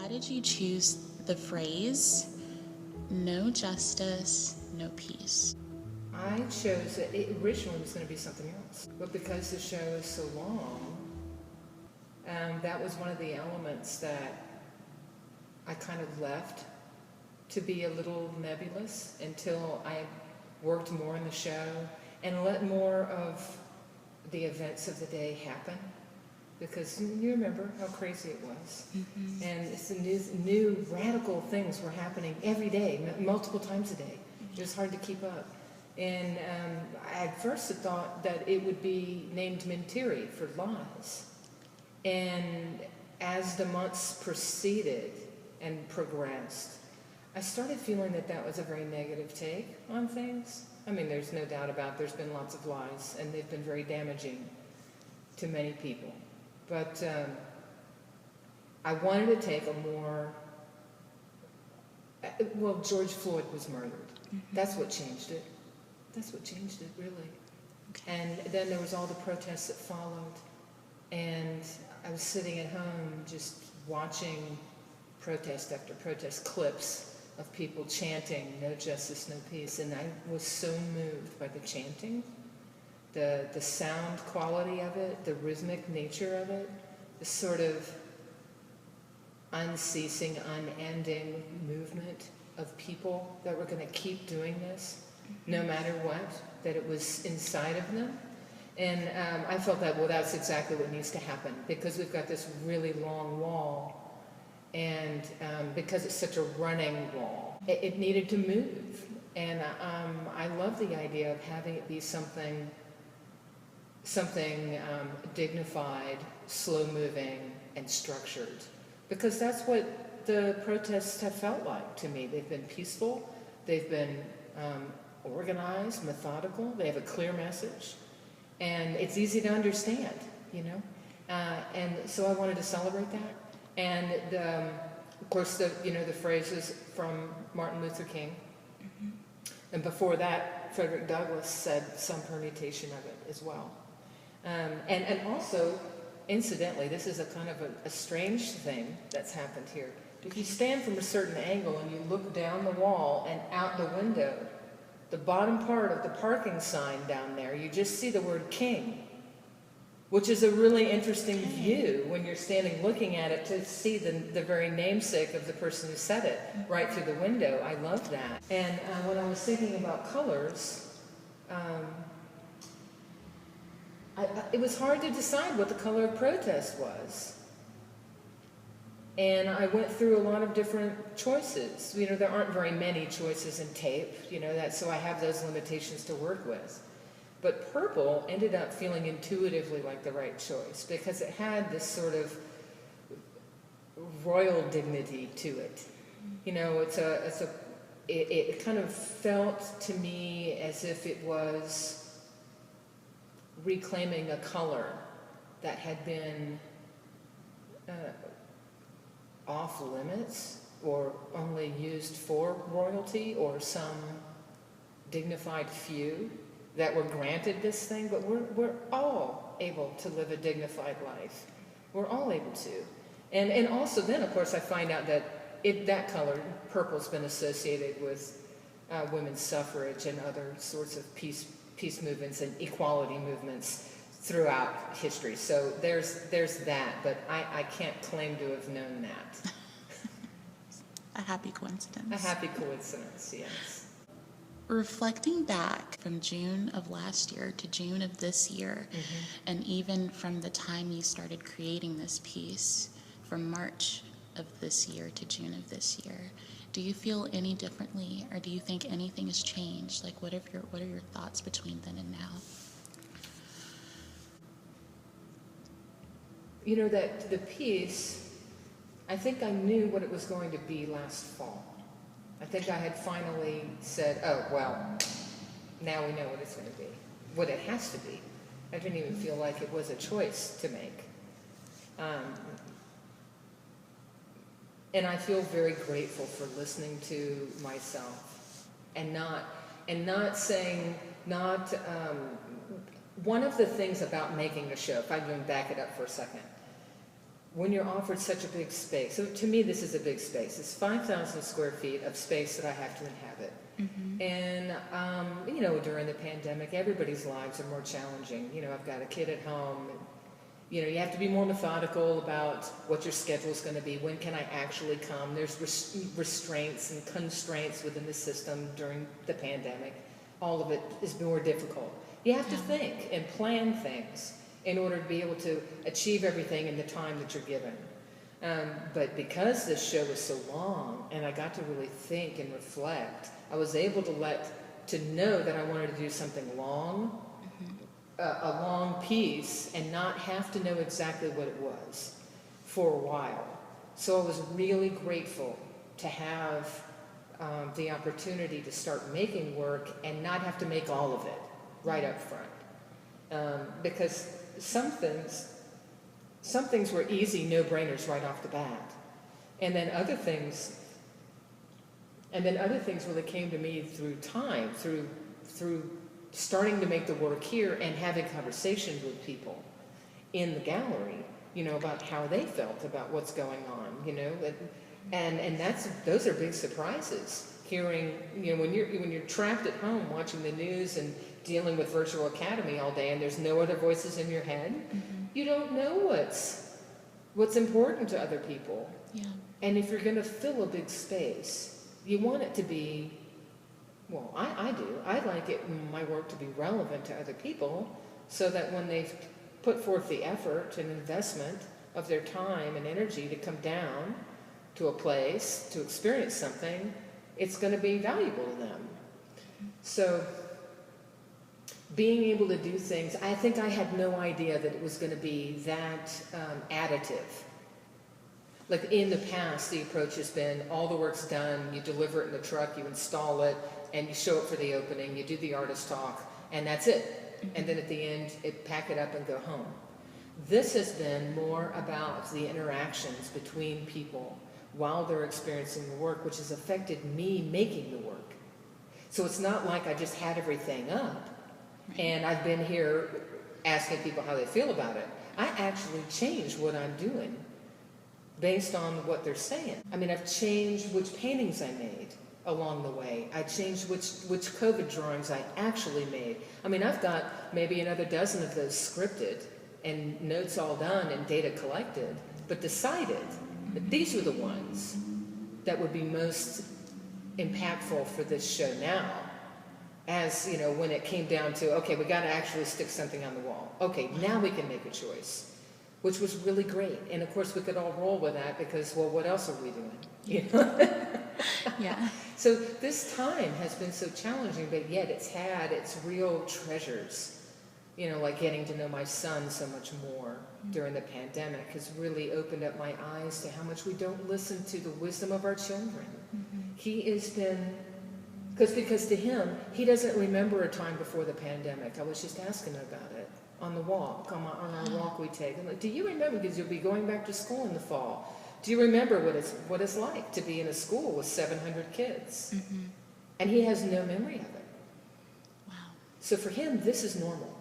Why did you choose the phrase, no justice, no peace? I chose it originally was going to be something else, but because the show is so long, that was one of the elements that I kind of left to be a little nebulous until I worked more in the show and let more of the events of the day happen. Because you remember how crazy it was. Mm-hmm. And it's new radical things were happening every day, multiple times a day. It was hard to keep up. And at first I thought that it would be named Mentiri for lies. And as the months proceeded and progressed, I started feeling that that was a very negative take on things. I mean, there's no doubt about there's been lots of lies, and they've been very damaging to many people. But I wanted to take a more, well, George Floyd was murdered. Mm-hmm. That's what changed it. That's what changed it, really. Okay. And then there was all the protests that followed. And I was sitting at home just watching protest after protest, clips of people chanting, no justice, no peace. And I was so moved by the chanting. The sound quality of it, the rhythmic nature of it, the sort of unceasing, unending movement of people that were going to keep doing this, no matter what, that it was inside of them. And I felt that, well, that's exactly what needs to happen, because we've got this really long wall, and because it's such a running wall, it needed to move. And I love the idea of having it be something dignified, slow-moving, and structured. Because that's what the protests have felt like to me. They've been peaceful, they've been organized, methodical, they have a clear message, and it's easy to understand, you know? And so I wanted to celebrate that. And of course, the phrases from Martin Luther King. Mm-hmm. And before that, Frederick Douglass said some permutation of it as well. And also, incidentally, this is a kind of a strange thing that's happened here. If you stand from a certain angle and you look down the wall and out the window, the bottom part of the parking sign down there, you just see the word King, which is a really interesting view when you're standing looking at it, to see the very namesake of the person who said it right through the window. I love that. And when I was thinking about colors, it was hard to decide what the color of protest was. And I went through a lot of different choices. You know, there aren't very many choices in tape, so I have those limitations to work with. But purple ended up feeling intuitively like the right choice, because it had this sort of royal dignity to it. It kind of felt to me as if it was reclaiming a color that had been off limits, or only used for royalty or some dignified few that were granted this thing. But we're all able to live a dignified life. We're all able to. And also then, of course, I find out that that color, purple's been associated with women's suffrage and other sorts of peace movements and equality movements throughout history. So there's that, but I can't claim to have known that. A happy coincidence. A happy coincidence, yes. Reflecting back from June of last year to June of this year, mm-hmm. and even from the time you started creating this piece, from March of this year to June of this year, do you feel any differently, or do you think anything has changed? Like, what are your thoughts between then and now? That the piece, I think I knew what it was going to be last fall. I think I had finally said, oh, well, now we know what it's going to be, what it has to be. I didn't even feel like it was a choice to make. And I feel very grateful for listening to myself and not saying, one of the things about making a show, if I can back it up for a second, when you're offered such a big space, so to me this is a big space. It's 5,000 square feet of space that I have to inhabit. And, you know, during the pandemic, everybody's lives are more challenging. You know, I've got a kid at home. You know, you have to be more methodical about what your schedule is going to be. When can I actually come? There's restraints and constraints within the system during the pandemic. All of it is more difficult. You have to think and plan things in order to be able to achieve everything in the time that you're given. But because this show was so long and I got to really think and reflect, I was able to know that I wanted to do something long, a long piece, and not have to know exactly what it was for a while. So I was really grateful to have the opportunity to start making work and not have to make all of it right up front. Because some things were easy no-brainers right off the bat. And then other things really came to me through time, through starting to make the work here and having conversations with people in the gallery, you know, about how they felt about what's going on, you know, and those are big surprises. Hearing, you know, when you're trapped at home watching the news and dealing with Virtual Academy all day and there's no other voices in your head, you don't know what's important to other people. Yeah. And if you're going to fill a big space, you want it to be, well, I do. I like my work to be relevant to other people so that when they've put forth the effort and investment of their time and energy to come down to a place to experience something, it's going to be valuable to them. So being able to do things, I think I had no idea that it was going to be that additive. Like in the past, the approach has been all the work's done, you deliver it in the truck, you install it, and you show up for the opening, you do the artist talk, and that's it. And then at the end, pack it up and go home. This has been more about the interactions between people while they're experiencing the work, which has affected me making the work. So it's not like I just had everything up, and I've been here asking people how they feel about it. I actually changed what I'm doing based on what they're saying. I mean, I've changed which paintings I made along the way. I changed which COVID drawings I actually made. I mean, I've got maybe another dozen of those scripted and notes all done and data collected, but decided that these were the ones that would be most impactful for this show now. As, you know, when it came down to, okay, we got to actually stick something on the wall. Okay, now we can make a choice. Which was really great. And of course we could all roll with that because, well, what else are we doing? You know? Yeah. So this time has been so challenging, but yet it's had its real treasures. You know, like getting to know my son so much more during the pandemic has really opened up my eyes to how much we don't listen to the wisdom of our children. He has been, because to him, he doesn't remember a time before the pandemic. I was just asking him about it. On the walk, on our walk we take. I'm like, do you remember, because you'll be going back to school in the fall, do you remember what it's like to be in a school with 700 kids? And he has no memory of it. Wow. So for him, this is normal.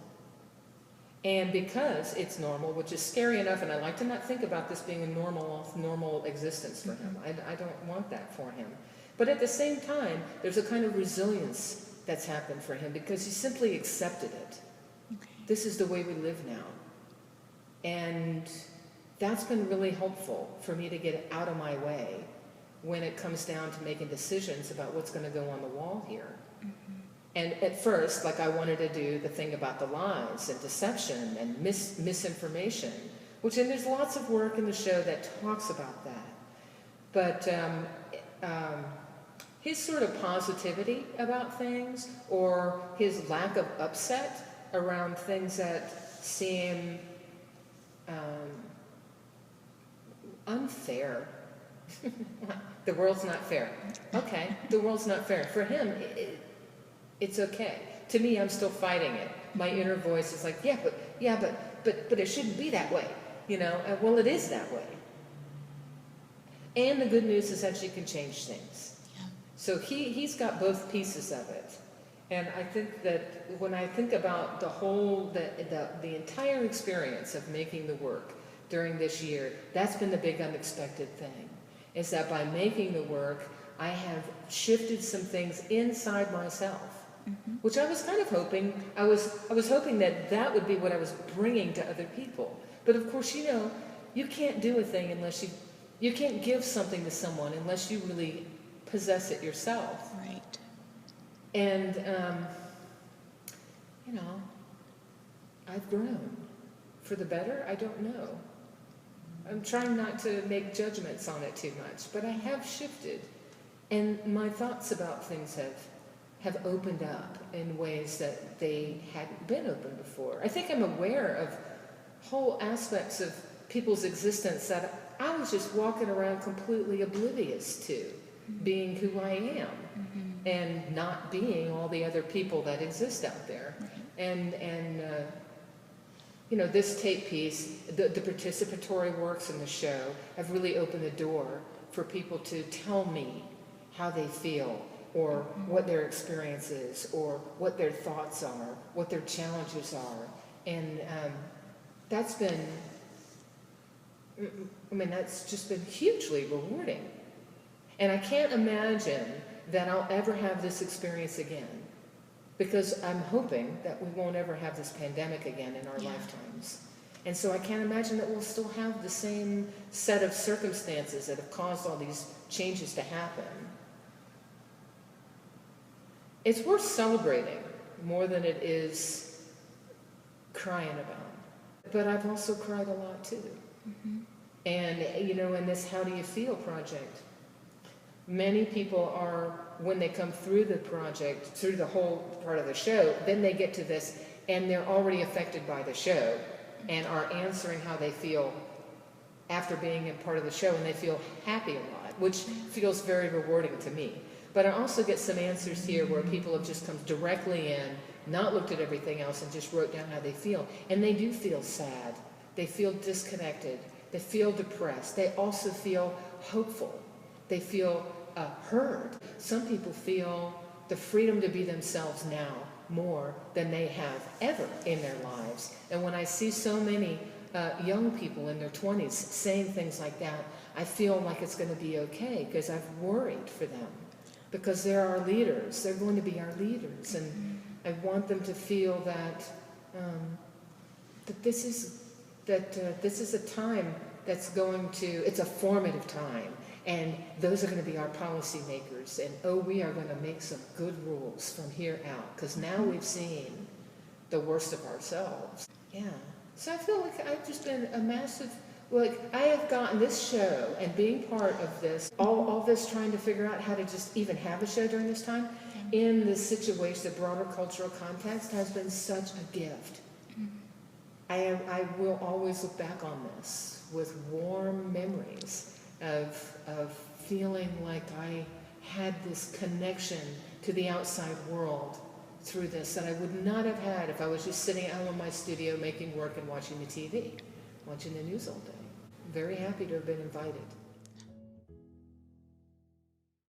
And because it's normal, which is scary enough, and I like to not think about this being a normal existence for him. I don't want that for him. But at the same time, there's a kind of resilience that's happened for him because he simply accepted it. This is the way we live now. And that's been really helpful for me to get out of my way when it comes down to making decisions about what's going to go on the wall here. And at first, like I wanted to do the thing about the lies and deception and misinformation, which, and there's lots of work in the show that talks about that. But his sort of positivity about things, or his lack of upset around things that seem unfair. The world's not fair. Okay, the world's not fair. For him, it's okay. To me, I'm still fighting it. My inner voice is like, but it shouldn't be that way. You know, well, it is that way. And the good news is that you can change things. Yeah. So he's got both pieces of it. And I think that when I think about the entire experience of making the work, during this year. That's been the big unexpected thing, is that by making the work, I have shifted some things inside myself, which I was kind of hoping, I was hoping that that would be what I was bringing to other people. But of course, you know, you can't do a thing unless you can't give something to someone unless you really possess it yourself. Right. And, you know, I've grown. For the better, I don't know. I'm trying not to make judgments on it too much, but I have shifted. And my thoughts about things have opened up in ways that they hadn't been open before. I think I'm aware of whole aspects of people's existence that I was just walking around completely oblivious to, being who I am, and not being all the other people that exist out there. And you know, this tape piece, the participatory works in the show have really opened the door for people to tell me how they feel, or what their experience is, or what their thoughts are, what their challenges are. And that's been, I mean, that's just been hugely rewarding. And I can't imagine that I'll ever have this experience again, because I'm hoping that we won't ever have this pandemic again in our lifetimes. And so I can't imagine that we'll still have the same set of circumstances that have caused all these changes to happen. It's worth celebrating more than it is crying about. But I've also cried a lot too. And, you know, in this How Do You Feel project, many people are, when they come through the project, through the whole part of the show, then they get to this and they're already affected by the show and are answering how they feel after being a part of the show, and they feel happy a lot, which feels very rewarding to me. But I also get some answers here where people have just come directly in, not looked at everything else, and just wrote down how they feel. And they do feel sad. They feel disconnected. They feel depressed. They also feel hopeful. They feel heard. Some people feel the freedom to be themselves now more than they have ever in their lives. And when I see so many young people in their 20s saying things like that, I feel like it's going to be okay, because I've worried for them. Because they're our leaders. They're going to be our leaders. And I want them to feel that that this is a time that's going to, it's a formative time. And those are going to be our policymakers. And oh, we are going to make some good rules from here out, because now we've seen the worst of ourselves. Yeah. So I feel like I've just been a massive, like, I have gotten this show and being part of this, all this trying to figure out how to just even have a show during this time, in this situation, the broader cultural context, has been such a gift. I will always look back on this with warm memories of feeling like I had this connection to the outside world through this that I would not have had if I was just sitting at home in my studio making work and watching the TV, watching the news all day. I'm very happy to have been invited.